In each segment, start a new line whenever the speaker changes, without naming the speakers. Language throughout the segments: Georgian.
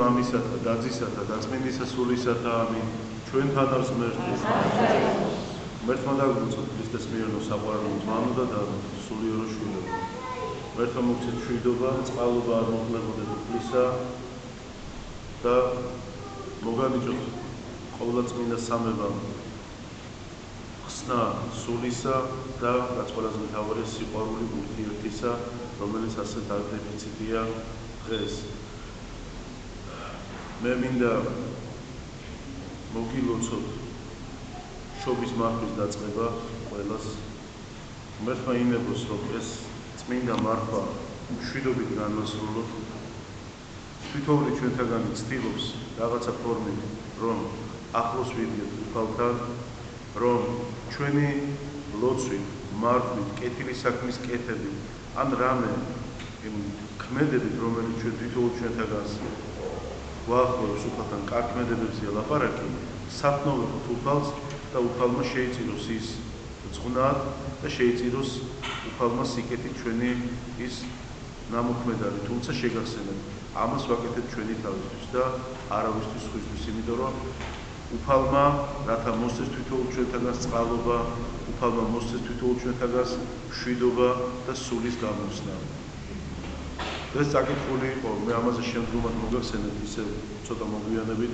მამისათა, დაძისათა, დაწმინდისა სულისათა, ამინ. ჩვენთან არის ღმერთის. ღმერთმა დაგვიწოთ ქრისტეს მიერნო საყვარელო ძმანო და სულიერო შვილებო. ღმერთმა მოგცეთ მშვიდობა, წყალობა არ მოყლებოდეთ უფლისა და მოგანიჭოთ ყოვლადწმინდა სამებამ ხსნა სულისა და რაც ყველაზე მთავარია სიყვარული ურთიერთისა, რომელიც ასეთ არ დეფიციტია დღეს. მე მინდა მოგილოცოთ შობის მარხვის დაწყება ყველას. ღმერთმა ინებოს, რომ ეს წმინდა მარხვა მშვიდობით განვასრულოთ. თითოეული ჩვენთაგანი ცდილობს რაღაცა ფორმით, რომ ახლოს ვიდიოთ უფალთან, რომ ჩვენი ლოცვით, მარხვით, კეთილი საქმის კეთებით, ან რამე იმ ქმედებით, რომელიც ჩვენ თითოეულ ჩვენთაგანს გვაახლოვებს უფალთან, კარგ ქმედებებზეა ლაპარაკი, სათნოვებოთ უფალს და უფალმა შეიწიროს ის წყვნად და შეიწიროს უფალმა სიკეთით ჩვენი ის ნამოქმედარი, თუმცა შეგახსენებთ, ამას ვაკეთებთ ჩვენი თავისთვის და არავისთვის სხვისთვის, იმიტომ რომ უფალმა, რათა მოსცეს თითოეულ ჩვენთაგანს წყალობა, უფალმა მოსცეს თითოეულ ჩვენთაგანს მშვიდობა და სულის გამოსნა. დღეს წაკითხული იყო, მე ამაზე შემდგომად მოგახსენებთ ისე ცოტა მოგვიანებით,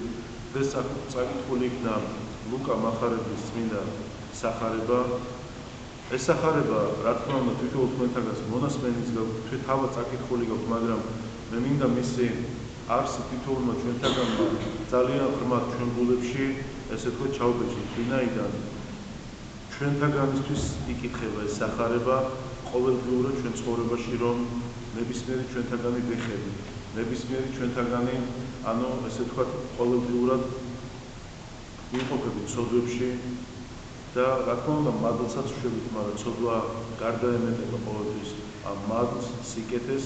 დღეს წაკითხული იქნა ლუკა მახარებლის წმინდა სახარება. ეს სახარება, რა თქმა უნდა, თითოეულ თქვენთაგანს მონასმენის თქვენ თავად წაკითხული გაქვთ, მაგრამ მე მინდა მისი არსი თითოეულმა ჩვენთაგანმა ძალიან ღრმად ჩვენ გულებში, ესე ვთქვათ, ჩაუბეჭდეთ, ვინაიდან ჩვენთაგანისთვის იკითხება ეს სახარება ყოველდღიურად ჩვენ ცხოვრებაში, რომ ნებისმიერი ჩვენთაგანი ვეხები, ნებისმიერი ჩვენთაგანი, ანუ ესე ვთქვათ, ყოველდღიურად ვიმყოფებით ცოდვებში და რა თქმა უნდა, მადლსაც ვშვებით, მაგრამ ცოდვა გარდაემეტება ყოველთვის ამ მადლს, სიკეთეს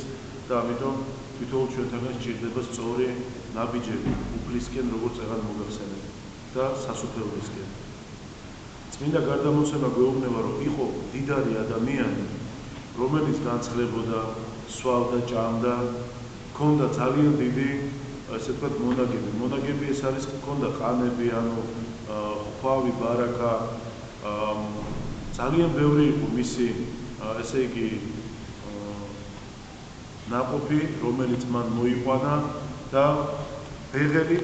და ამიტომ თითოეულ ჩვენთაგანს სჭირდება სწორი ნაბიჯები უფლისკენ, როგორც აღარ მოგახსენებთ და სასუფევლისკენ. წმინდა გარდამოსება გვეუბნება, რომ იყო დიდარი ადამიანი, რომელიც განცხრებოდა, სვავდა, ჭამდა, ჰქონდა ძალიან დიდი, ესე ვთქვათ, მონაგები. მონაგები ეს არის, ჰქონდა ყანები, ანუ ხვავი, ბარაკა, ძალიან ბევრი იყო მისი, ესე იგი, ნაყოფი, რომელიც მან მოიყვანა და ბეღელი,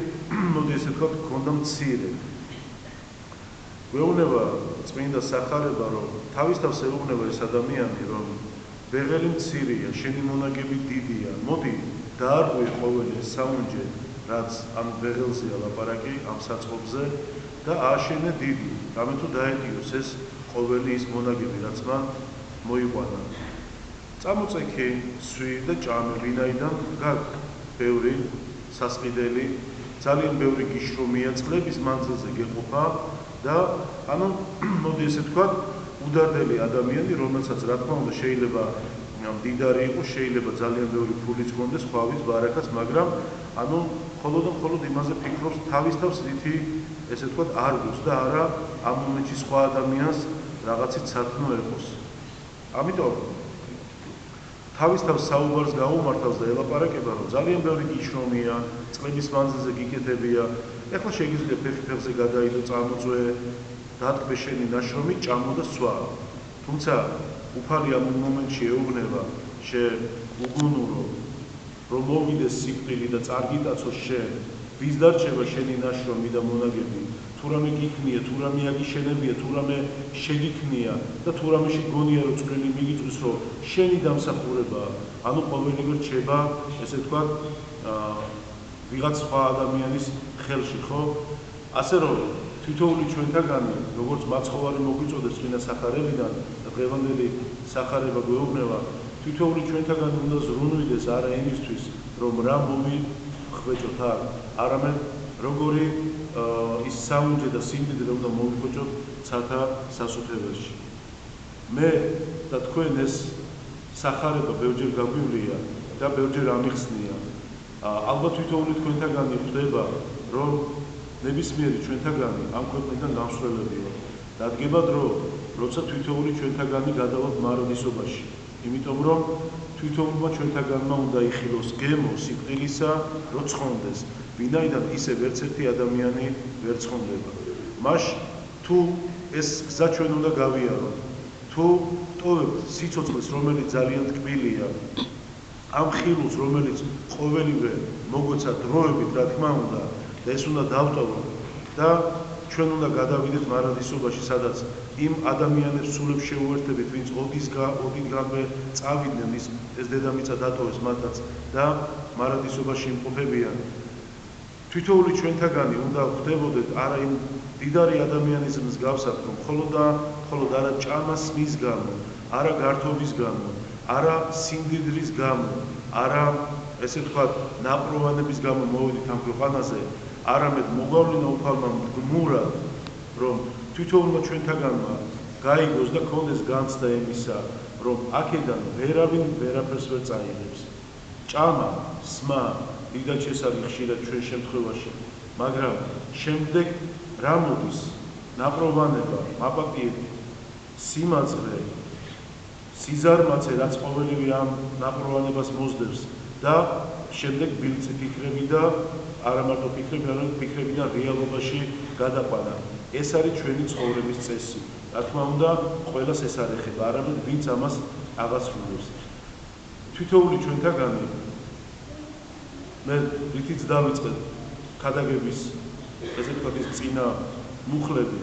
მოდი ესე ვთქვათ, ჰქონდა მცირე. გვეუბნება წმინდა სახარება, რომ თავისთავს ეუბნება ეს ადამიანი, რომ ბეღელი მცირეა, შენი მონაგები დიდია. მოდი დაარღვე ყოველი საუნჯე, რაც ამ ბეღელზეა ლაპარაკი, ამ საწყობზე და ააშენე დიდი. რამე თუ დაეტიოს ეს ყოველი ის მონაგები, რაც მან მოიყვანა. წამოწექი, სვი და ჭამე, ვინაიდან გაქვს ბევრი სასყიდელი, ძალიან ბევრი გიშრომია, წლების მანძილზე გეყოფა და ანუ მოდი ესე ვთქვათ, უდარდელი ადამიანი, რომელსაც რა თქმა უნდა შეიძლება მდიდარი იყოს, შეიძლება ძალიან ბევრი ფულიც ჰქონდეს, ხვავის, ბარაკაც, მაგრამ ანუ მხოლოდ და მხოლოდ იმაზე ფიქრობს თავისთავს რითი ესე ვთქვათ არ გვს და არა ამ მომენტში სხვა ადამიანს რაღაცით სათნო ეყოს. ამიტომ თავისთავს საუბარს გაუმართავს და ელაპარაკება, რომ ძალიან ბევრი გიშრომია, წლების მანძილზე გიკეთებია, ეხლა შეგიძლია ფეხზე გადაიდო, წამოწვე, დატკბე შენი ნაშრომი, ჭამო და სვა. თუმცა უფალი ამ მომენტში ეუბნება, უგუნურო, რომ მოვიდეს სიკვდილი და წარგიტაცოს შენ, ვის დარჩება შენი ნაშრომი და მონაგები, თუ რამე გიქმნია, თუ რამე აგიშენებია, თუ რამე შეგიქმნია და თუ რამე შეგონია, რომ წვრილი მიგიწვის, რომ შენი დამსახურებაა, ანუ ყოველივე რჩება, ესე ვთქვათ, ვიღაც სხვა ადამიანის ხელში, ხო? ასე რომ თითოეული ჩვენთაგანი, როგორც მაცხოვარი მოგვიწოდეს წმინდა სახარებიდან და დღევანდელი სახარება გვეუბნება, თითოეული ჩვენთაგანი უნდა ზრუნვიდეს არა იმისთვის, რომ რა მოვიხვეჭოთ არ, არამედ როგორი ის საუნჯე და სიმდიდრე უნდა მოვიხვეჭოთ ცათა სასუფეველში. მე და თქვენ ეს სახარება ბევრჯერ გაგვივლია და ბევრჯერ ამიხსნია. ალბათ თითოეული თქვენთაგანი ხვდება, რომ ნებისმიერი ჩვენთაგანი ამ ქვეყნიდან გამსვლელებია. დადგება დრო, როცა თითოეული ჩვენთაგანი გადავალთ მარადისობაში. იმიტომ რომ თვითონმა ჩვენთაგანმა უნდა იხილოს გემო სიკვდილისა, რო ცხონდეს, ვინაიდან ისე ვერც ერთი ადამიანი ვერ ცხონდება. მაშ თუ ეს გზა ჩვენ უნდა გავიაროთ, თუ ტოვებთ სიცოცხლეს, რომელიც ძალიან ტკბილია, ამ ხილულს, რომელიც ყოველივე მოგოცა დროებით, რა თქმა უნდა, და ეს უნდა დავტოვოთ და ჩვენ უნდა გადავიდეთ მარადისობაში, სადაც იმ ადამიანებს სულებს შეუერთებით, ვინც ოდითგანვე წავიდნენ, ეს დედამიწა დატოვეს მათაც და მარადისობაში იმყოფებიან. თითოეული ჩვენთაგანი უნდა ხვდებოდეთ არა იმ დიდარი ადამიანის მსგავსად, რომ მხოლოდ არა ჭამასმის გამო, არა გართობის გამო, არა სიმდიდრის გამო, არა ესე ვთქვათ, ნაპროვანების გამო მოვიდით ამ ქვეყანაზე, არამედ მოგვავლინა უფალმა მდგმურად, რომ თვითონმა ჩვენთაგანმა გაიგოს და ქონდეს განცდა იმისა, რომ აქედან ვერავინ ვერაფერს ვერ წაიღებს. ჭამა, სმა, დიდად შესაძლოა ხშირად ჩვენ შემთხვევაში, მაგრამ შემდეგ რა მოდის? ნაპროვანება, მაპატიები, სიმაძღვრე, სიზარმაცე, რაც ყოველივე ამ ნაპროვანებას მოსდევს და შემდეგ ბილწი ფიქრები და არა მარტო ფიქრები, არამედ ფიქრებიდან რეალობაში გადაყვანა. ეს არის ჩვენი ცხოვრების წესი. რა თქმა უნდა, ყველას ეს არ ეხება, არამედ ვინც ამას აღასრულებს. თითოეული ჩვენთაგანი მე რითიც დავიწყეთ ქადაგების ესე ვთქვათ ის წინა მუხლები,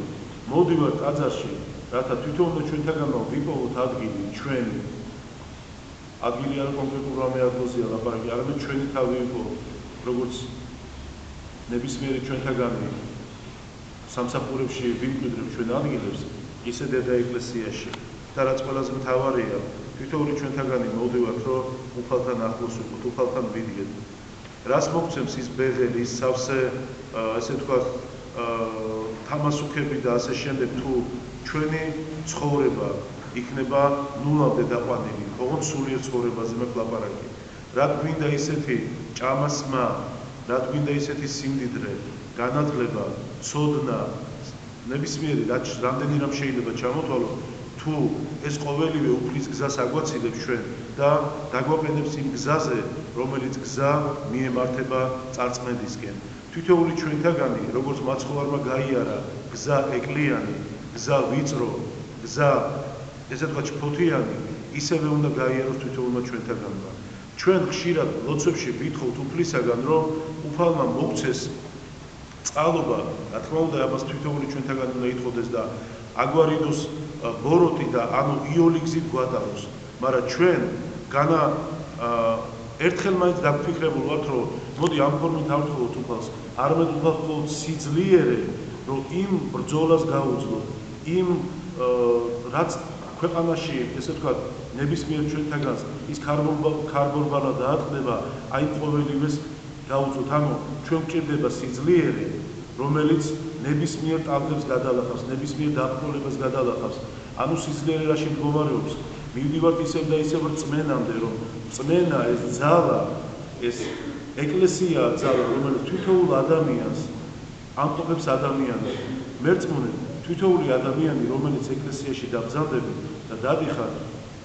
მოვდივარ ტაძარში, რათა თვითონმა ჩვენთაგანმა ვიპოვოთ ადგილი ჩვენი. ადგილი არა კონკრეტულ რამე ადგილზეა ლაპარაკი, არამედ ჩვენი თავი ვიპოვოთ, როგორც ნებისმიერი ჩვენთაგანი სამსახურებში ვიმკვიდრებ ჩვენ ადგილებს, ისე დედა ეკლესიაში. და რაც ყველაზე მთავარია, თითოეული ჩვენთაგანი მოვდივართ, რომ უფალთან ახლოს ვიყოთ, უფალთან ვიდგეთ. რას მოგცემს ის ბეღელი, ის სავსე, ესე ვთქვათ, თამასუქები და ასე შემდეგ, თუ ჩვენი ცხოვრება იქნება ნულამდე დაყვანილი, ოღონდ სულიერ ცხოვრებაზე მაქვს ლაპარაკი. რა გვინდა ისეთი ჭამასმა, რა გვინდა ისეთი სიმდიდრე, განათლება, ცოდნა, ნებისმიერი რამდენი რამ შეიძლება ჩამოთვალოთ, თუ ეს ყოველივე უფლის გზას აგვაცილებს ჩვენ და დაგვაყენებს იმ გზაზე, რომელიც გზა მიემართება წარწმედისკენ. თითოეული ჩვენთაგანი, როგორც მაცხოვარმა გაიარა, გზა ეკლიანი, გზა ვიწრო, გზა ესე ვთქვათ ჩფოთიანი, ისევე უნდა გაიაროს თითოეულმა ჩვენთაგანმა. ჩვენ ხშირად ლოცვებში ვითხოვთ უფლისაგან, რომ უფალმა მოგცეს წყალობა, რა თქმა უნდა, ამას თითოეული ჩვენთაგანი უნდა ითხოვდეს და აგვარიდოს ბოროტი და ანუ იოლი გზით გვატაროს. მაგრამ ჩვენ განა ერთხელ მაინც დაგვფიქრებულ ვართ, რომ მოდი ამ ფორმით არ ვთხოვოთ უფალს, არამედ უფალს ვთხოვოთ სიძლიერე, რომ იმ ბრძოლას გაუძლოთ, იმ რაც ქვეყანაში, ესე ვთქვათ, ნებისმიერ ჩვენთაგანს ის ქარბონბალა დაატყდება, აი ყოველივეს გაუძლოთ. ანუ ჩვენ გვჭირდება სიძლიერე, რომელიც ნებისმიერ ტალღებს გადალახავს, ნებისმიერ დაბრკოლებას გადალახავს. ანუ სიძლიერე რაში მდგომარეობს? მივდივართ ისევ და ისევ რწმენამდე, რომ რწმენა ეს ძალა, ეს ეკლესია ძალა, რომელიც თითოეულ ადამიანს ამყოფებს ადამიანად. მერწმუნე თითოეული ადამიანი, რომელიც ეკლესიაში დაბრძანდებით და დადიხართ,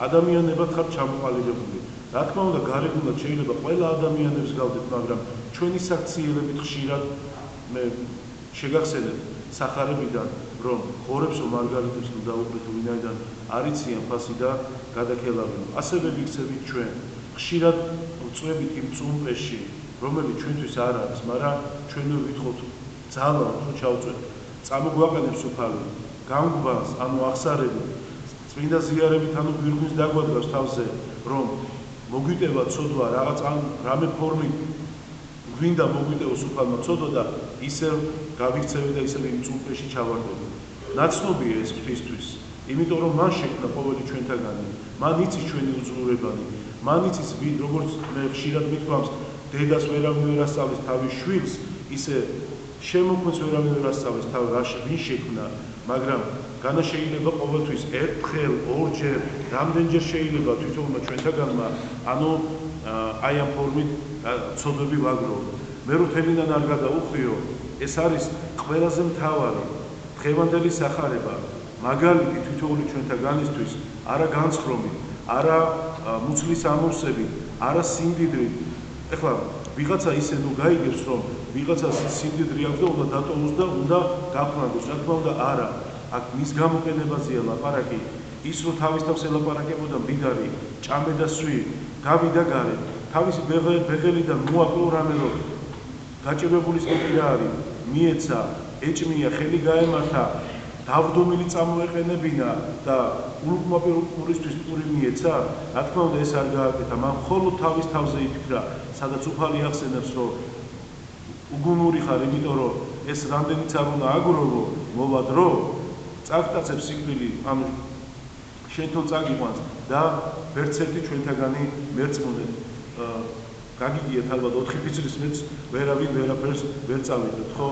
ადამიანებად ხართ ჩამოყალიბებული. რა თქმა უნდა, გარეგულად შეიძლება ყველა ადამიანებს გავდეთ, მაგრამ ჩვენი საქციელებით ხშირად მე შეგახსენებთ სახარებიდან, რომ ღორებსო მარგალიტებს თუ დაუყრით, ვინაიდან არ იციან ფასი და გადაქელავენ. ასევე ვიქცევით ჩვენ, ხშირად ვწვევით იმ წუმპეში, რომელიც ჩვენთვის არ არის, მაგრამ ჩვენ ვითხოვთ ძალა, რომ ჩავწვეთ. წამოგვაყენებს უფალი, გამგვანს, ანუ ახსარებით, წმინდა ზიარებით, ანუ გვირგვინს დაგვადგავს თავზე, რომ მოგვიტევა ცოდვა რაღაც ან რამე ფორმით გვინდა მოგვიტევოს უფალმა ცოდვა და ისევ გავიქცევი და ისევ იმ წუმპეში ჩავარდები. ნაცნობია ეს ღვთისთვის, იმიტომ რომ მან შექმნა ყოველი ჩვენთაგანი, მან იცის ჩვენი უძლურებანი, მან იცის როგორც მე ხშირად მithქვამს, დედას ვერავინ ვერ ასწავლის თავის შვილს, ისე შემოქმნას ვერავინ ვერ ასწავლის ვინ შექმნა, მაგრამ განა შეიძლება ყოველთვის ერთხელ, ორჯერ, რამდენჯერ შეიძლება თვითონმა ჩვენთაგანმა, ანუ აი ამ ფორმით ცოდვები ვაგროვოთ. მე რო თელიდან არ გადავუხვიო, ეს არის ყველაზე მთავარი დღევანდელი სახარება, მაგალითი თითოეული ჩვენთაგანისთვის, არა განსხრომი, არა მუცლის ამურსები, არა სიმდიდრით. ეხლა ვიღაცა ისე ნუ გაიგებს, რომ ვიღაცა სიმდიდრი აქვს და უნდა დატოვოს და უნდა გაფრანგოს. რა თქმა უნდა, არა. აქ მის გამოყენებაზეა ლაპარაკი. ის რომ თავის თავს ელაპარაკებოდა მდიდარი, ჭამე და სვი, გავიდა გარეთ, თავისი ბეღელიდან მოაკლო რამე რომ გაჭირებულის კეთილი რა არის, მიეცა, ეჭმია, ხელი გაემართა, დავდომილი წამოეყენებინა და ულუკმაპირურისთვის პური მიეცა, რა თქმა უნდა ეს არ გააკეთა, მან მხოლოდ თავის თავზე იფიქრა, სადაც უფალი ახსენებს, რომ უგუნური ხარ, იმიტომ რომ ეს რამდენიც არ უნდა აგროვო, მოვა დრო, წაგტაცებს სიკვდილი, ანუ შენ თო წაგიყვანს და ვერც ერთი ჩვენთაგანი მერწმუნდეთ. გაგიგიათ ალბათ 4 ფიცრის მეც ვერავინ ვერაფერს ვერ წავიდეთ, ხო?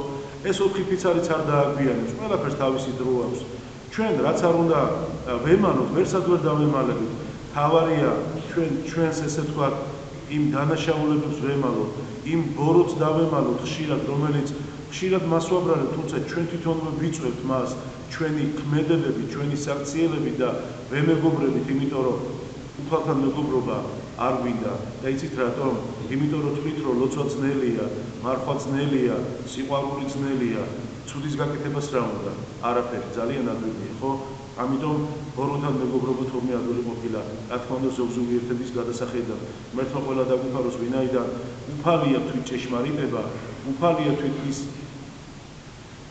ეს 4 ფიცარიც არ დააგვიანებს, ყველაფერს თავისი დრო აქვს. ჩვენ რაც არ უნდა ვემანოთ, ვერსად ვერ დავემალებით. თავარია ჩვენს ესე თქვა იმ დანაშაულებებს ვემალოთ, იმ ბოროტს დავემალოთ ხშირად, რომელიც ხშირად მას ვაბრალებთ, თუმცა ჩვენ თვითონვე ვიწვევთ მას, ჩვენი ქმედებები, ჩვენი საქციელები და ვემეგობრებით, იმიტომ რომ უფალთან მეგობრობა არ გვინდა. და იცით რატომ? იმიტომ რომ თვლით რომ ლოცვა ძნელია, მარხვა ძნელია, სიყვარული ძნელია, ცუდის გაკეთებას რა უნდა? არაფერი, ძალიან ადვილია, ხო? ამიტომ ბოროტთან მეგობრობა თორმე ადვილი ყოფილა, რა თქმა უნდა ზოგზოგიერთების გადასახედად. მერთმა ყველა დაგვიფაროს, ვინაიდან უფალია თვით ჭეშმარიტება, უფალია თვით ის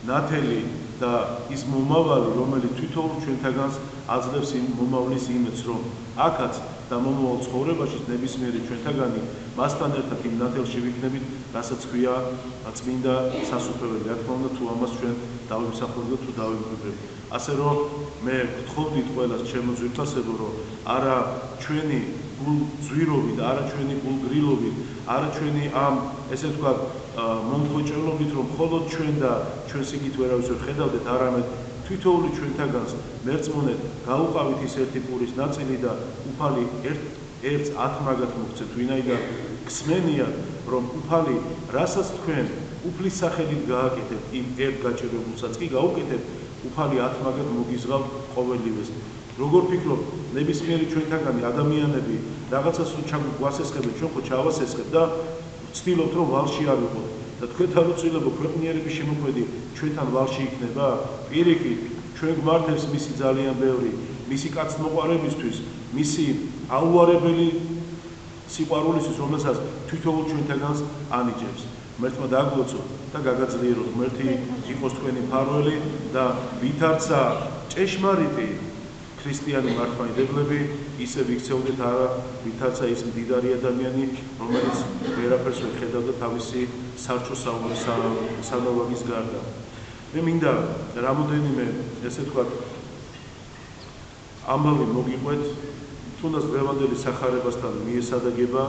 ნათელი და ის მომავალი, რომელიც თვითონ ჩვენთაგანს აძლევს იმ მომავლის იმედს, რომ აქაც და მომავალ ცხოვრებაში ნებისმიერი ჩვენთაგანი მასთან ერთად იმ ნათელში ვიქნებით, რასაც ქვია წმინდა სასუფეველი. რა თქმა უნდა, თუ ამას ჩვენ დავიმსახურებთ და თუ დავიმკვიდრებთ. ასე რომ მე გთხოვდით ყველას ჩემო ძვირფასებო, რომ არა ჩვენი გულძვირობით, არა ჩვენი გულგრილობით, არა ჩვენი ამ ესე ვთქვათ მომხვეჭელობით, რომ მხოლოდ ჩვენ და ჩვენ სიგით ვერავის ვერ ხედავდეთ, არამედ თითოეული ჩვენთაგანს მერწმუნედ გაუყავით ის ერთი პურის ნაწილი და უფალი ერთს ათმაგად მოგცეთ, ვინაიდან გსმენია, რომ უფალი რასაც თქვენ უფლის სახელით გააკეთებთ, იმ ერთ გაჭირებულსაც კი გაუკეთებთ, უფალი ათმაგად მოგიზღავთ ყოველივეს. როგორ ფიქრობ, ნებისმიერი ჩვენთაგანი ადამიანები რაღაცას გვასესხებთ, ჩვენ ხო ჩავასესხებთ და ვცდილობთ, რომ ვალში არ ვიყოთ. და თქვენთან უცდილებო ქვეყნიერების შემოქმედი ჩვენთან ვალში იქნება? პირიქით, ჩვენ გვმართებს მისი ძალიან ბევრი, მისი კაცმოყვარებისთვის, მისი აუარებელი სიყვარულისთვის, რომელსაც თვითონ ჩვენთაგანს ანიჭებს. ღმერთმა დაგლოცოთ და გაგაძლიეროთ, ღმერთი იყოს თქვენი მფარველი და ვითარცა ჭეშმარიტი ქრისტიანი მართლმადიდებლები, ისე ვიქცეოდეთ არა, ვითარცა ის მდიდარი ადამიანი, რომელიც ვერაფერს ვერ ხედავდა თავისი სარჩო სანოვაგის გარდა. მე მინდა რამოდენიმე ესე ვთქვათ ამბავი მოგიყვეთ, თუნდაც დღევანდელი სახარებასთან მიესადაგება,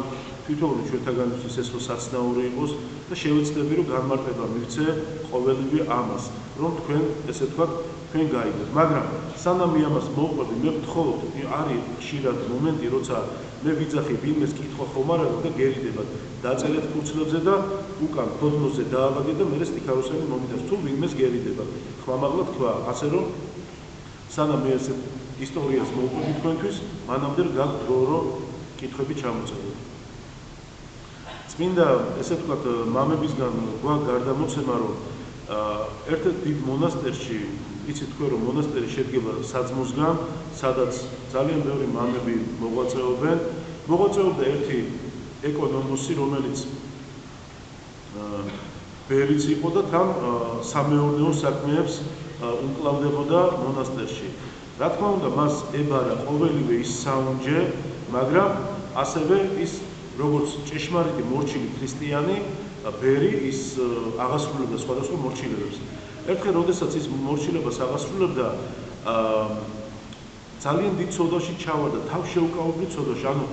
თვითონ ჩვენთაგანისთვის ეს რო საცნაური იყოს და შევეცდები რომ განმარტება მივცე ყოველივე ამას, რომ თქვენ ესე ვთქვათ თქვენ გაიგოთ. მაგრამ სანამ ამას მოვყვები, მე ვთხოვთ, არის ხშირად მომენტი, როცა მე ვიძახი ვინმეს კითხვა ხომ არ აქვს და გერიდებათ. დაწერეთ ფურცლებზე და უკან ფოდნოზე დაავაგეთ და მე სტიქაროსანი მომიტანს. თუ ვინმეს გერიდებათ. ხმამაღლა თქვა, ასე რომ სანამ მე ეს ისტორიას მოვყვები თქვენთვის, მანამდე გაქვთ დრო, რომ კითხვები ჩამოწეროთ. წმინდა ესე ვთქვათ მამებისგან გვაქვს გარდამოცემა, რომ ერთ-ერთ დიდ მონასტერში, იცით თქვენ რომ მონასტერი შედგება საძმოსგან, სადაც ძალიან ბევრი მამები მოღვაწეობენ. მოღვაწეობდა ერთი ეკონომოსი, რომელიც ბერიც იყო და თან სამეურნეო საქმეებს უმკლავდებოდა მონასტერში. რა თქმა უნდა, მას ებარა ყოველივე ის საუნჯე, მაგრამ ასევე ის როგორც ჭეშმარიტი მორჩილი ქრისტიანი ბერი ის აღასრულებდა სხვადასხვა მორჩილებებს. ერთხელ, როდესაც ის მორჩილებას აღასრულებდა, ძალიან დიდ ცოდვაში ჩავარდა, თავშეუკავებულ ცოდვაში. ანუ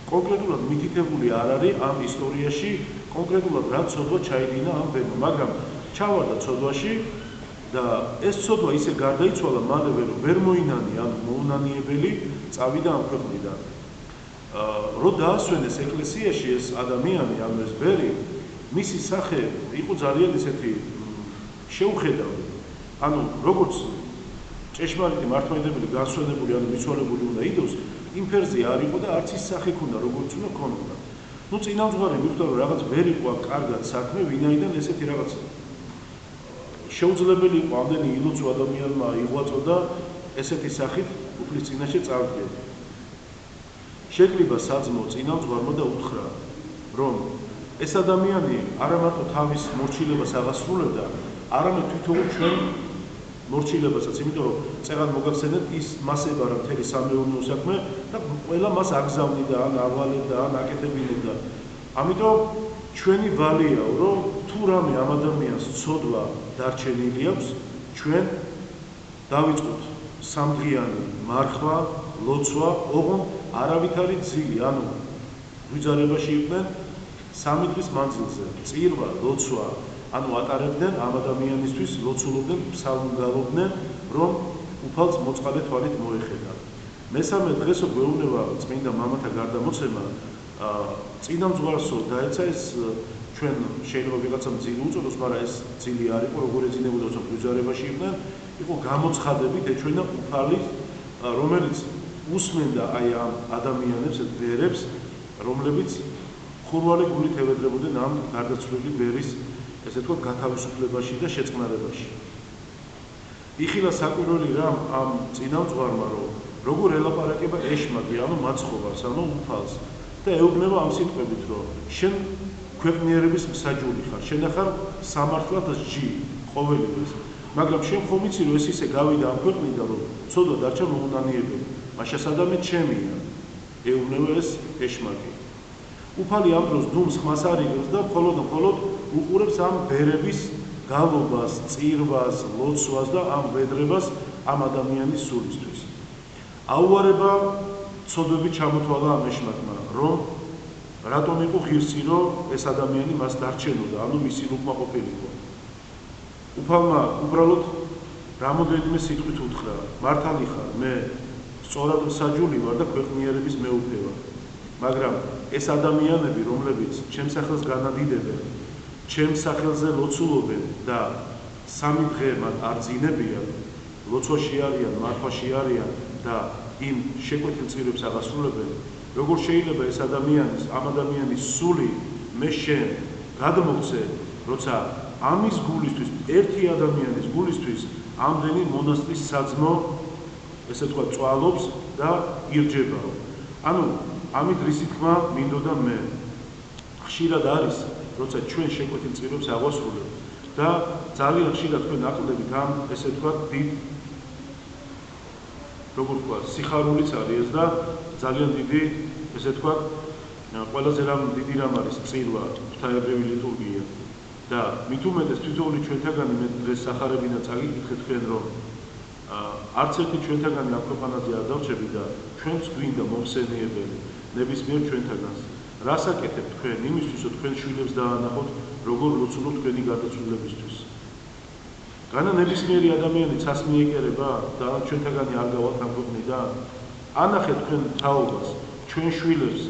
კონკრეტულად მითითებული არ არის ამ ისტორიაში, კონკრეტულად რა ცოდვა ჩაიდინა ამ ბერმა, მაგრამ ჩავარდა ცოდვაში და ეს ცოდვა ისე გარდაიცვალა მალევე, რომ ვერ მოინანია, ანუ მოუნანიებელი წავიდა ამ ქვეყნიდან. რო დაასვენეს ეკლესიაში ეს ადამიანი, ანუ ეს ბერი, მისი სახე იყო ძალიან ისეთი შეუხედავი. ანუ როგორც ჭეშმარიტი მართლმადიდებელი განსვენებული, ანუ მიცვალებული უნდა იდოს, იმ ფერზე არ იყო და არც ის სახე ქონდა, როგორც უნდა ქონოდა. ნუ წინამძღვარი მიხვდა რომ რაღაც ვერ იყო კარგად საქმე, ვინაიდან ესეთი რაღაც შეუძლებელი იყო ამდენი ილოცო ადამიანმა იღვაწო და ესეთი სახით უფლის წინაშე წარდგება. შეკრიბა საძმო წინამძღვარმა და უთხრა, რომ ეს ადამიანი არა მარტო თავის მორჩილებას აღასრულებდა, არამედ თვითონ ჩვენ მორჩილებასაც, იმიტომ რომ წეღან მოგახსენეთ ის მასება რა მთელი სამეურნეო საქმე და ყველა მას აგზავნიდა, ან ავალებდა, ან აკეთებინებდა. ამიტომ ჩვენი ვალიაო, რომ თუ რამე ამ ადამიანს ცოდვა დარჩენილი აქვს, ჩვენ დავიწყოთ სამდღიანი მარხვა, ლოცვა, ოღონდ არავითარი ძილი, ანუ გვიძარებაში იყვნენ 3 დღის მანძილზე, წირვა, ლოცვა, ანუ ატარებდნენ ამ ადამიანისთვის, ლოცულობდნენ, ფსალმგალობდნენ, რომ უფალს მოწყალე თვალით მოეხედა. მესამე დღესო გვეუბნება წმინდა მამათა გარდამოცემა, წინამძღვარსო დაეცა ეს ჩვენ შეიძლება ვიღაცამ ძილი უწოდოს, მაგრამ ეს ძილი არ იყო, როგორ ეძინებოდა, თორემ გვიძარებაში იყვნენ, იყო გამოცხადებით ეჩვენა უფალი, რომელიც უსმენდა აი ამ ადამიანებს, ბერებს, რომლებიც ხურვალი გულით ევედრებოდნენ ამ გარდაცვლილი ბერის, ესე თქვა, გათავისუფლებაში და შეწყნარებაში. იხილა საკვირველი რამ ამ წინამძღვარმა, რომ როგორ ელაპარაკება ეშმაკი, ანუ მაცხოვარს, ანუ უფალს და ეუბნება ამ სიტყვებით, რომ შენ ქვეყნიერების მსაჯული ხარ, შენ ახარ სამართლად სჯი ყოველივეს, მაგრამ შენ ხომ იცი, რომ ეს ისე გავიდა ამ ქვეყნიდან, რომ ცოდვა დარჩა მოუნანიებელი, მაშა სადამე ჩემია, ეუბნება ეს ეშმაკი. უფალი ამ დროს დუმს ხმას არ იღებს და მხოლოდ უყურებს ამ ბერების გალობას, წირვას, ლოცვას და ამ ვედრებას ამ ადამიანის სულისთვის. აუარება ცოდვები ჩამოთვალა ამ ეშმაკმა, რომ რატომ იყო ღირსი, რომ ეს ადამიანი მას დარჩენოდა, ანუ მისი უკმაყოფილიყო. უფალმა უბრალოდ რამოდენიმე სიტყვით უთხრა, მართალი ხარ, მე სწორად მსაჯული ვარ და ქვეყნიერების მეუფე ვარ. მაგრამ ეს ადამიანები, რომლებიც ჩემს სახელს განადიდებენ, ჩემს სახელზე ლოცულობენ და 3 დღე მათ არ ძინებიან, ლოცვაში არიან, მარხვაში არიან და იმ შეკვეთილ წირვებს აღასრულებენ, როგორ შეიძლება ეს ამ ადამიანის სული მე შენ გადმოგცე, როცა ამის გულისთვის, ერთი ადამიანის გულისთვის ამდენი მონასტრის საძმო, ესე თქვა, წვალობს და ირჯებაო. ანუ ამით რისი თქმა მინდოდა მე. ხშირად არის, როცა ჩვენ შეკვეთილ წირვებს აღვასრულებთ და ძალიან ხშირად თქვენ აკლდებით ამ, ესე თქვა, დიდ, როგორ თქვა, სიხარულიც არის და ძალიან დიდი, ესე თქვა, ყველაზე დიდი რამ არის წირვა, ღვთაებრივი ლიტურგია და მით უმეტეს თითოეული ჩვენთაგანი მე დღეს სახარებინა წაგიკითხეთ თქვენ, რომ არც ერთი ჩვენთაგანი ამ ქვეყანაზე არ დავრჩები და ჩვენც გვინდა მომსენიებელი ნებისმიერ ჩვენთაგანს. რას აკეთებთ თქვენ იმისთვის, რომ თქვენ შვილებს დაანახოთ, როგორ ლოცულობთ თქვენი გარდაცვლილებისთვის. განა ნებისმიერი ადამიანი ცას მიეკერება და ჩვენთაგანი არ გავალთ ამ ქვეყნიდან. ანახეთ თქვენ თაობას, ჩვენ შვილებს,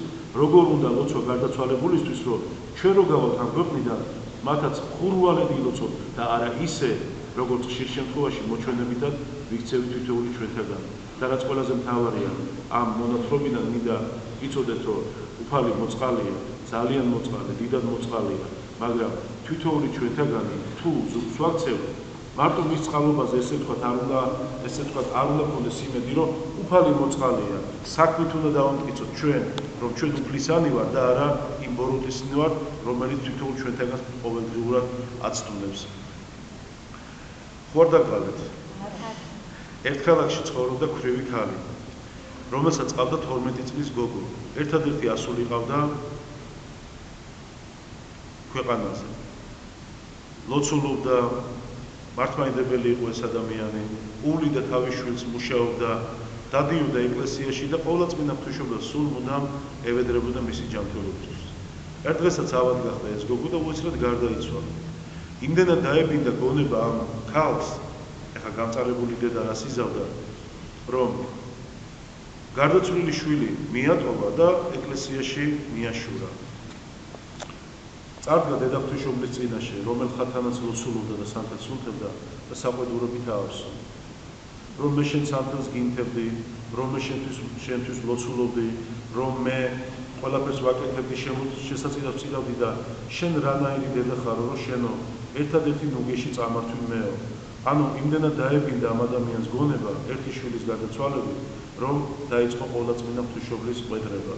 როგორ უნდა ლოცვა გარდაცვალებულისთვის, რომ ჩვენ რო გავალთ ამ ქვეყნიდან, მათაც ხურვალები ილოცოთ და არა ისე, როგორც ხშირ შემთხვევაში მოჩვენებითად ვიქცევით თითოეული ჩვენთაგანი. და რაც ყველაზე მთავარია, ამ მონათხრობიდან მინდა იცოდეთ, რომ უფალი მოწყალია, ძალიან მოწყალე, დიდად მოწყალია, მაგრამ თითოეული ჩვენთაგანი თუ ზურგს ვაქცევთ, მარტო მის წყალობაზე ესე თქვა არ უნდა გქონდეს იმედი, რომ უფალი მოწყალია. საქმით უნდა დავამტკიცოთ ჩვენ, რომ ჩვენ უფლისანი ვარ და არა იმ ბოროტისნი ვარ, რომელიც თითოეულ ჩვენთაგანს ყოველდღიურად აცდუნებს. ხო არ დაგვალეთ? ერთ ქალაქში ცხოვრობდა ქვრივი ქალი, რომელსაც ყავდა 12 წლის გოგო. ერთადერთი ასული ყავდა ქვეყანაზე. ლოცულობდა, მართლმადიდებელი იყო ეს ადამიანი, უვლიდა თავის შვილს, მუშაობდა, დადიოდა ეკლესიაში და ყოვლადწმინდა ღვთისმშობლას სულ მუდამ ევედრებოდა მისი ჯანმრთელობისთვის. ერთ დღესაც ავად გახდა ეს გოგო და უეცრად გარდაიცვალა. იმდენად დაებინდა გონება ამ ქალს, ეხა გამწარებული დედა რას იზავდა, რომ გარდაცვლილი შვილი მიატოვა და ეკლესიაში მიაშურა. წარდგა დედა რომ მე შენ სამთელს გინთებდი, რომ მე შენთვის ლოცულობდი, რომ მე ყველაფერს ვაკეთებდი, შესაძლებლად წირავდი და შენ რანაირი დედა ხარო, რომ შენო ერთადერთი ნუგეში წამართვი მეო. ანუ იმდენად დაებინდა ამ ადამიანს გონება ერთი შვილის გარდაცვალებით, რომ დაიწყო ყოვლადწმინდა ღვთისმშობლის ყვედრება.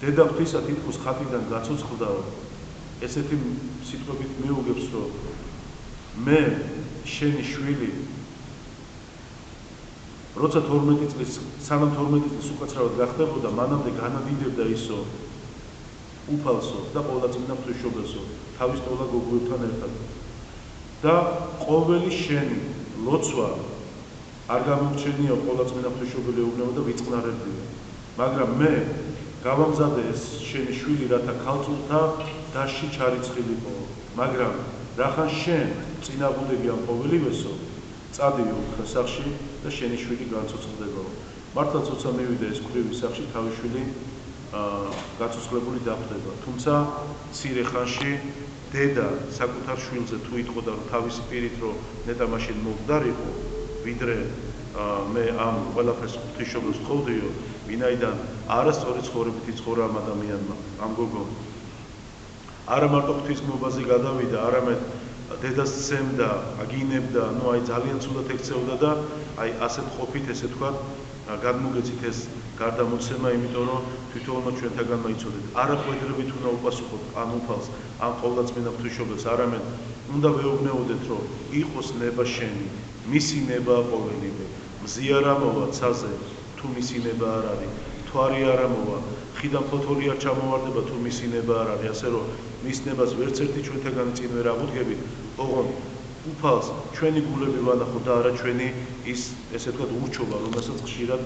დედა ღვთისა თითქოს ხატიდან გაცოცხლდაო, ესეთი სიტყვებით მიუგებს, რომ მე შენი შვილი როცა 12 წლის, სანამ 12 წლის უკაცრავად გახდებოდა, მანამდე განადიდებდა ისო უფალსო და ყოვლადწმინდა ღვთისმშობელსო, თავის ტოლა გოგოებთან ერთად. და ყოველი შენი ლოცვა არ გამორჩენია ყოვლადწმინდა ღვთისმშობელი ეუბნება და ვიწყნარებდია. მაგრამ მე გავამზადე ეს შენი შვილი, რათა ქალწულთა დასში ჩარიცხილიყო. მაგრამ რახან შენ წინააღმდეგი ამ ყოველივესო, წადიო უთხრესახში და შენი შვილი განცოცხლდებაო. მართლაც როცა მივიდა ეს ქვრივი სახში, თავის შვილი გაცოცხლებული დახვდება. თუმცა მცირე ხანში დედა საკუთარ შვილზე თუ იტყოდა, რომ თავის პირით რომ ნეტა მაშინ მოვდარიყო, ვიდრე მე ამ ყველაფერს ღვთისმშობელს ვთხოვდიო, ვინაიდან არასწორი ცხოვრებით იცხოვრა ამ ადამიანმა, ამ გოგომ. არა მარტო ღვთისმობაზე გადავიდა, არამედ დედას სცემდა, აგინებდა, ну აი ძალიან ცუდად ექცეოდა და აი ასეთ ყოფით, ესე ვთქვათ, გადმოგეცით ეს გარდამოცემა, იმიტომ რომ თვითონმა ჩვენთაგანმა იცოდეთ, არა ყვედრებით უნდა უპასუხოთ ამ უფალს, ამ ყოვლადწმინდა ღვთისმშობელს, არამედ უნდა ვეუბნეოდეთ, რომ იყოს ნება შენი, მისი ნება ყოველივე, მზი არ ამოვა ცაზე, თუ მისი ნება არ არის, მთვარი არ ამოვა, ხიდან ფოთოლი არ ჩამოვარდება, თუ მისი ნება არ არის, ასე რომ მის ნებას ვერც ერთი ჩვენთაგანი წინ ვერ აღუდგებით, ოღონდ უფალს ჩვენი გულები ვანახოთ და არა ჩვენი ის, ესე ვთქვათ, ურჩობა, რომელსაც ხშირად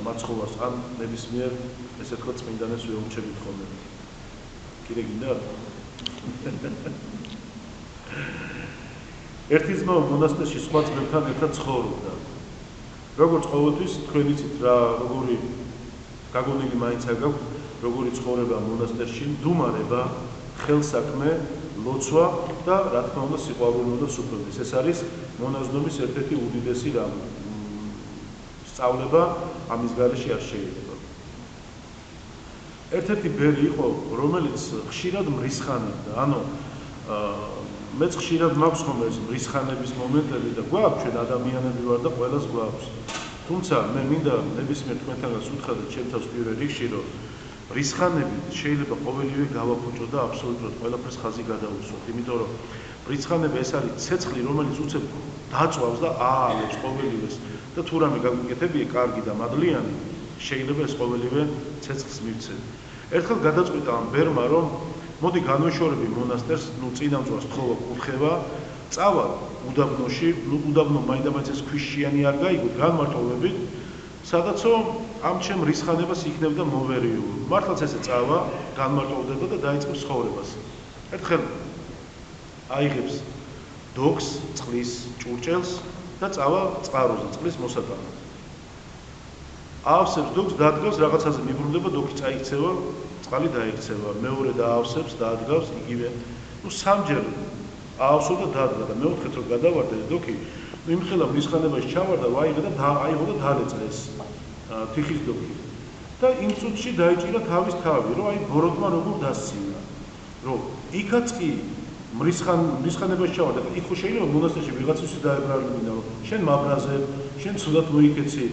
მაცხოვარს ან ნებისმიერ, ესე ვთქვათ, წმინდანებს ვეურჩებით ხოლმე. კიდე გინდა? ერთი ძმა მონასტერში სხვა ძმებთან ერთად ცხოვრობდა. როგორც ყოველთვის თქვენ იცით რა, როგორი გაგონილი მაინც არ გაქვთ, როგორი ცხოვრება მონასტერში, მდუმარება, ხელსაქმე, ლოცვა და რა თქმა უნდა სიყვარული უნდა სუფრდეს. ეს არის მონაზვნობის ერთ-ერთი უდიდესი რამ. სწავლება ამის გარეშე არ შეიძლება. ერთ-ერთი ბერი იყო, რომელიც ხშირად მრისხანებდა. ანუ მეც ხშირად მაქვს ხოლმე ეს მრისხანების მომენტები და გვაქვს ჩვენ ადამიანები ვარ და ყველას გვაქვს. თუმცა მე მინდა ნებისმიერ თქვენთანაც უთხრათ ჩემ თავს პირველ რიგში, რომ მრისხანებით შეიძლება ყოველივე გავაფუჭო და აბსოლუტურად ყველაფერს ხაზი გადავუსვათ, იმიტომ რომ მრისხანება ეს არის ცეცხლი, რომელიც უცებ დაწვავს და აალებს ყოველივეს და თუ რამე გაგიკეთებია კარგი და მადლიანი, შეიძლება ეს ყოველივე ცეცხლს მივცეთ. ერთხელ გადაწყვიტა ამ ბერმა, რომ მოდი განვეშორები მონასტერს, წინამძღვარს თხოვა კურთხევა, წავა უდაბნოში, უდაბნო მაინდამაინც ეს ქვიშიანი არ გაიგოთ, განმარტოვებით, სადაცო ამ ჩემ რისხანებას იქნებდა მოვერიო. მართლაც ესე წავა, განმარტოვდება და დაიწყებს ცხოვრებას. ერთხელ აიღებს დოქს, წყლის ჭურჭელს და წავა წყაროზე, წყლის მოსატანად. აავსებს დოქს, დადგავს, რაღაცაზე მიბრუნდება, დოქი წაიქცევა, წყალი დაიქცევა. მეორე დაავსებს, დადგავს, იგივე. სამჯერ აავსო და დადგა და მეოთხედ რომ გადავარდა დოქი, იმხელა მრისხანებაში ჩავარდა, აიღო და დაალეწა ეს თიხის დოქი. და იმ წუთში დაიჭირა თავის თავი, რომ აი ბოროტმა როგორ დასცინა. რომ იქაც კი მრისხანებაში ჩავარდა, იქ ხო შეიძლება მონასტერში ვიღაცისთვის დაებრალებინა, რომ შენ მაბრაზე, შენ ცუდად მოიქეცი.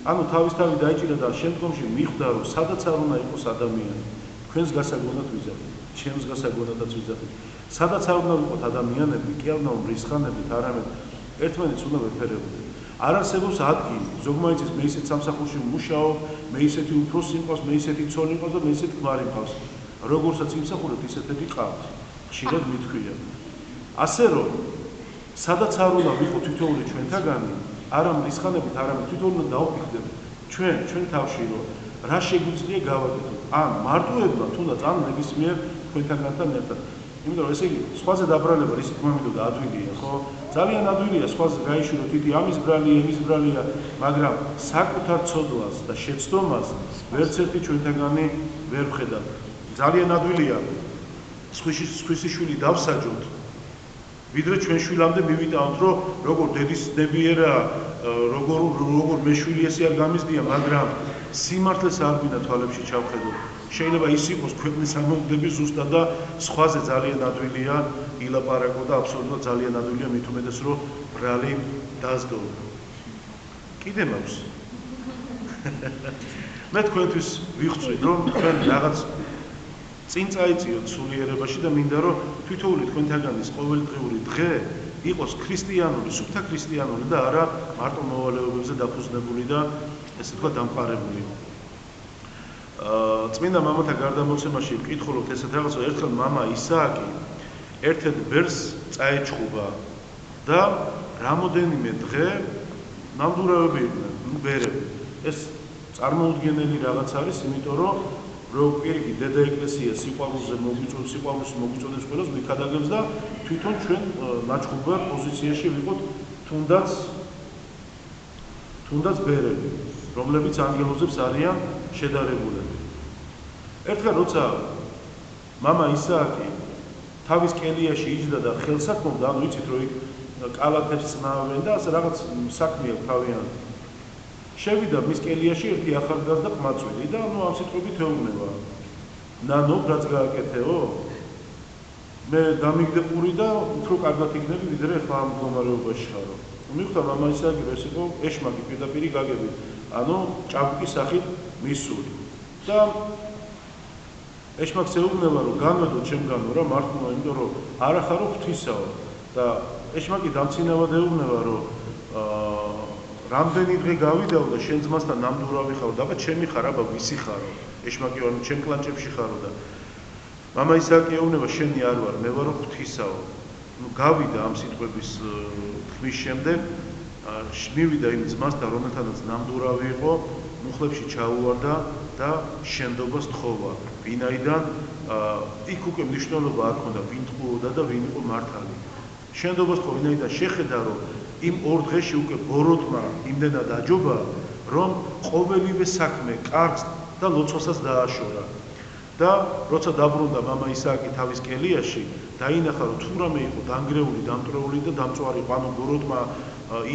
ანუ თავის თავი დაიჭირა და შემდგომში მიხვდა, რომ სადაც არ უნდა იყოს ადამიანი, თქვენს გასაგონად ვიზარდეთ, ჩემს გასაგონადაც ვიზარდეთ. სადაც არ უნდა ვიყოთ ადამიანები, კი არ უნდა მრისხანებით, არამედ ერთმანეთს უნდა ვეფერებოდეთ. არ არსებობს ადგილი, ზოგმაინცის მე ისეთ სამსახურში ვმუშაობ, მე ისეთი უფროსი მყავს, მე ისეთი ცოლი მყავს და მე ისეთი ქმარი მყავს. როგორცაც იმსახურებთ, ისეთები ყავთ. ხშირად მithქვია. ასე რომ, სადაც არ უნდა ვიყოთ თითოეული ჩვენთაგანი, არა მრისხანებით, არამედ თვითონ უნდა დავფიქრდეთ ჩვენ თავში, რომ რა შეგვიძლია გავაკეთოთ. ან მარტოებმა, თუნდაც ან ნებისმიერ თქვენთაგანთან ერთად. იმიტომ რომ ესე იგი, სხვაზე დაბრალება ისეთ მომენტში ადვილია, ხო? ძალიან ადვილია სხვაზე გაიშვირო თვითი ამის ბრალია, იმის ბრალია, მაგრამ საკუთარ ცოდვას და შეცდომას ვერც ერთი ჩვენთაგანი ვერ ვხედავ. ძალიან ადვილია სხვისი შვილი დავსაჯოთ, ვიდრე ჩვენ შვილამდე მივიტანოთ, რომ როგორ დედის ნებიერა როგორ მეშვილი ესე არ გამიზდია, მაგრამ სიმართლეს არ გვინდა თვალებში ჩავხედოთ. შეიძლება ის იყოს ქვეყნის ამოქმედების ზუსტად და სხვაზე ძალიან ადვილია ილაპარაკო და აბსოლუტურად ძალიან ადვილია მით უმეტეს რომ ბრალი დასდო. კიდე მაქვს. მე თქვენთვის ვიხსვი რომ თქვენ რაღაც წინ წაიწიოთ სულიერებაში და მინდა რომ თვითოული თქვენთაგანის ყოველდღიური დღე იყოს ქრისტიანული, სუფთა ქრისტიანული და არა მარტო მოვალეობებზე დაფუძნებული და ესე თქვა დამყარებული. წმინდა მამათა გარდამოცემაში ვკითხულობთ ესეთ რაღაცა, ერთხელ მამა ისააკი ერთ-ერთ ბერს წაეჩხუბა და რამოდენიმე დღე ნამდვილები იყვნენ, ბერები. ეს წარმოუდგენელი რაღაც არის, იმიტომ რომ პირიქით დედა ეკლესია სიყვარულზე მოგვიწოდებს ყველას ვიქადაგებს და თვითონ ჩვენ მაჩხუბარ პოზიციაში ვიყოთ თუნდაც ბერები, რომლებიც ანგელოზებს არიან შედარებულები. ერთხელ როცა მამა ისააკი თავის კელიაში იჯდა და ხელსაქმობდა, ანუ იცით რომ იქ კალათებს წნავენ და ასე რაღაც საქმე აქვს თავიანთი. შევიდა მის კელიაში ერთი ახალგაზრდა ყმაწვილი და ნუ ამ სიტყვებით ეუბნება. ნანო, რაც გააკეთეო? მე დამიგდე პური და უფრო კარგად იქნები, ვიდრე ახლა ამ მდგომარეობაში ხარო. მიხვდა მამა ისააკი რომ ეს იყო ეშმაკი პირდაპირ გაგებით, ანუ ჭაბუკის სახით მისული. და ეშმაკს ეუბნება რომ განვედო ჩემგანო რა მართლა, იმიტომ რომ არა ხარო ღვთისაო და ეშმაკი დამცინავად ეუბნება რომ რამდენი დღე გავიდაო და შენ ძმასთან ნამდვილად ხარო და ჩემი ხარ აბა ვისი ხარო? ეშმაკი ვარ, ჩემ კლანჭებში ხარო და მამა ისააკი ეუბნება შენი არ ვარ, მე ვარო ღვთისაო. ნუ გავიდა ამ სიტყვების თქმის შემდეგ, მივიდა იმ ძმასთან, რომელთანაც ნამდვილად იყო, მუხლებში ჩაუვარდა და შენდობას თხოვა. ვინაიდან იქ უკვე მნიშვნელობა არ ქონდა, ვინ თხოვოდა და ვინ იყო მართალი. შენდობას თხოვა, ვინაიდან შეხედა რომ იმ ორ დღეში უკვე ბოროტმა იმდენად აჯობა, რომ ყოველივე საქმე კარგს და ლოცვასაც დააშორა. და როცა დაბრუნდა მამა ისააკი თავის კელიაში, დაინახა რომ თუ რამე იყო დანგრეული, დამტრეული და დამწვარი, ანუ ბოროტმა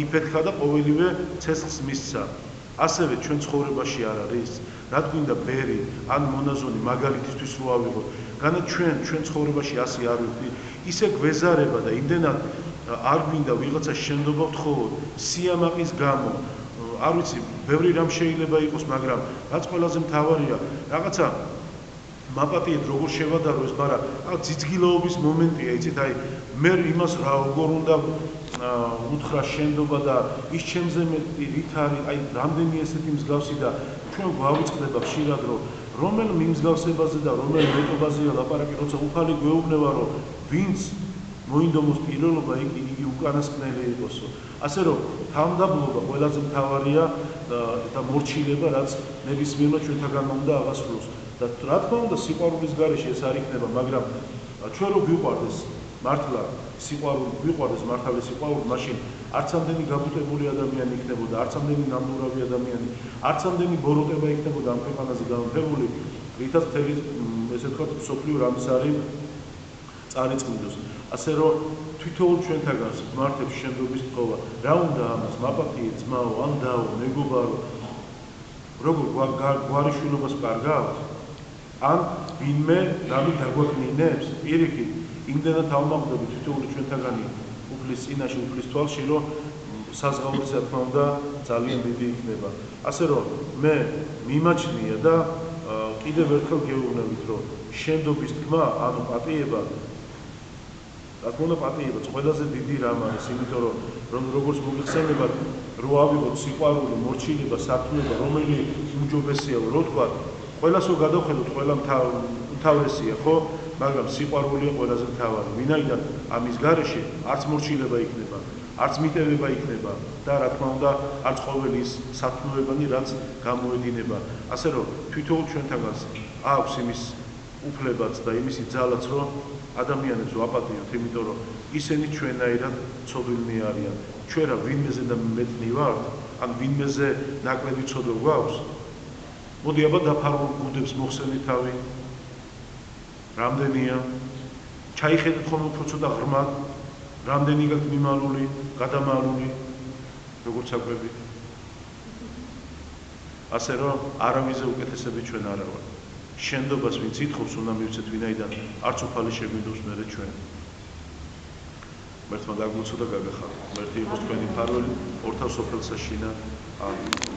იფეთქა და ყოველივე ცეცხლს მისცა. ასევე ჩვენ ცხოვრებაში არ არის, რა გვინდა ბერი ან მონაზონი მაგალითისთვის რო ავიღოთ. განა ჩვენ ცხოვრებაში ასე არ ვიყავით, ისე გვეზარება და იმდენად არ გვინდა ვიღაცა შენდობა ვთხოვოთ, სიამაყის გამო, არ ვიცი, ბევრი რამ შეიძლება იყოს, მაგრამ რაც ყველაზე მთავარია, რაღაცა მაპატიეთ როგორ შევადარო ეს, მაგრამ ძიძგილოობის მომენტია, იცით, აი მე იმას რა როგორ უნდა უთხრა შენდობა და ის ჩემზე მეტი რით არის, აი რამდენი ესეთი მსგავსი და ჩვენ გვავიწყდება ხშირად რომ რომელ მიმსგავსებაზე და რომელ მეტობაზეა ლაპარაკი, როცა უფალი გვეუბნება რომ ვინც მოინდომოს პირველობა იგი უკანასკნელი იყოსო. ასე რომ თავმდაბლობა ყველაზე მთავარია და მორჩილება, რაც ნებისმიერმა ჩვენთაგან უნდა აღასრულოს. და რა თქმა უნდა სიყვარულის გარეშე ეს არ იქნება, მაგრამ ჩვენ რო გვიყვარდეს მართლა სიყვარული, გვიყვარდეს მართალი სიყვარული, მაშინ არც ამდენი გაბუტებული ადამიანი იქნებოდა, არც ამდენი ნამდვილი ადამიანი, არც ამდენი ბოროტება იქნებოდა ამ ქვეყანაზე გამოფებული, რითაც მთელი ესე ვთქვათ სოფლიო რამის არის წარიწყნიდოს. ასე რომ თვითოულ ჩვენთაგანს მართებს შენდობის თხოვა. რა უნდა ამას მაპატიე ძმაო, ან დაო, მეგობარო, როგორ გვარიშვილობას კარგავთ? ან ვინმე რამე დაგვაკნინებს? პირიქით, იმდენად ავმაყდები თვითოული ჩვენთაგანი უფლის წინაშე, უფლის თვალში, რომ საზღაურიც რა თქმა უნდა ძალიან დიდი იქნება. ასე რომ მე მიმაჩნია და კიდევ ერთხელ გეუბნებით, რომ შენდობის თქმა, ანუ პატიება, რა თქმა უნდა პატიება ყველაზე დიდი რამ არის, იმიტომ რომ როგორც მოგიხსენებათ, რო ავიღოთ სიყვარული, მორჩილება, სათნოება, რომელი უმჯობესია, რო თქვა, ყველას რო გადავხედოთ, ყველა მთავრესია, ხო? მაგრამ სიყვარულია ყველაზე მთავარი. ვინაიდან ამის გარეშე არც მორჩილება იქნება, არც მიტევება იქნება და რა თქმა უნდა არც ყოველი ის სათნოებანი, რაც გამოედინება. ასე რომ თვითონ ჩვენთაგანს აქვს იმის უფლებაც და იმისი ძალაც, რომ ადამიანებს ვაპატიოთ, იმიტომ რომ ისინი ჩვენაირად ცოდვილნი არიან. ჩვენ რა ვინმეზე და მეტნი ვართ, ან ვინმეზე ნაკლები ცოდვა გვაქვს? მოდი აბა დაფარულ გუდებს მოხსენით თავი. რამდენია? ჩაიხედეთ ხოლმე უფრო ცოტა ღრმად, რამდენი გაქვთ მიმალული, გადამალული. როგორც საკვები. ასე რომ არავიზე უკეთესები ჩვენ არა ვართ. შენდობას ვინც ითხოვს უნდა მივცეთ ვინაიდან არც უფალი შეგვინდოს მერე ჩვენ. მერთმა გაგმოცო და გაგახარო. მერთი იყოს თქვენი ფარველი, ორთავ სოფელსა შინა.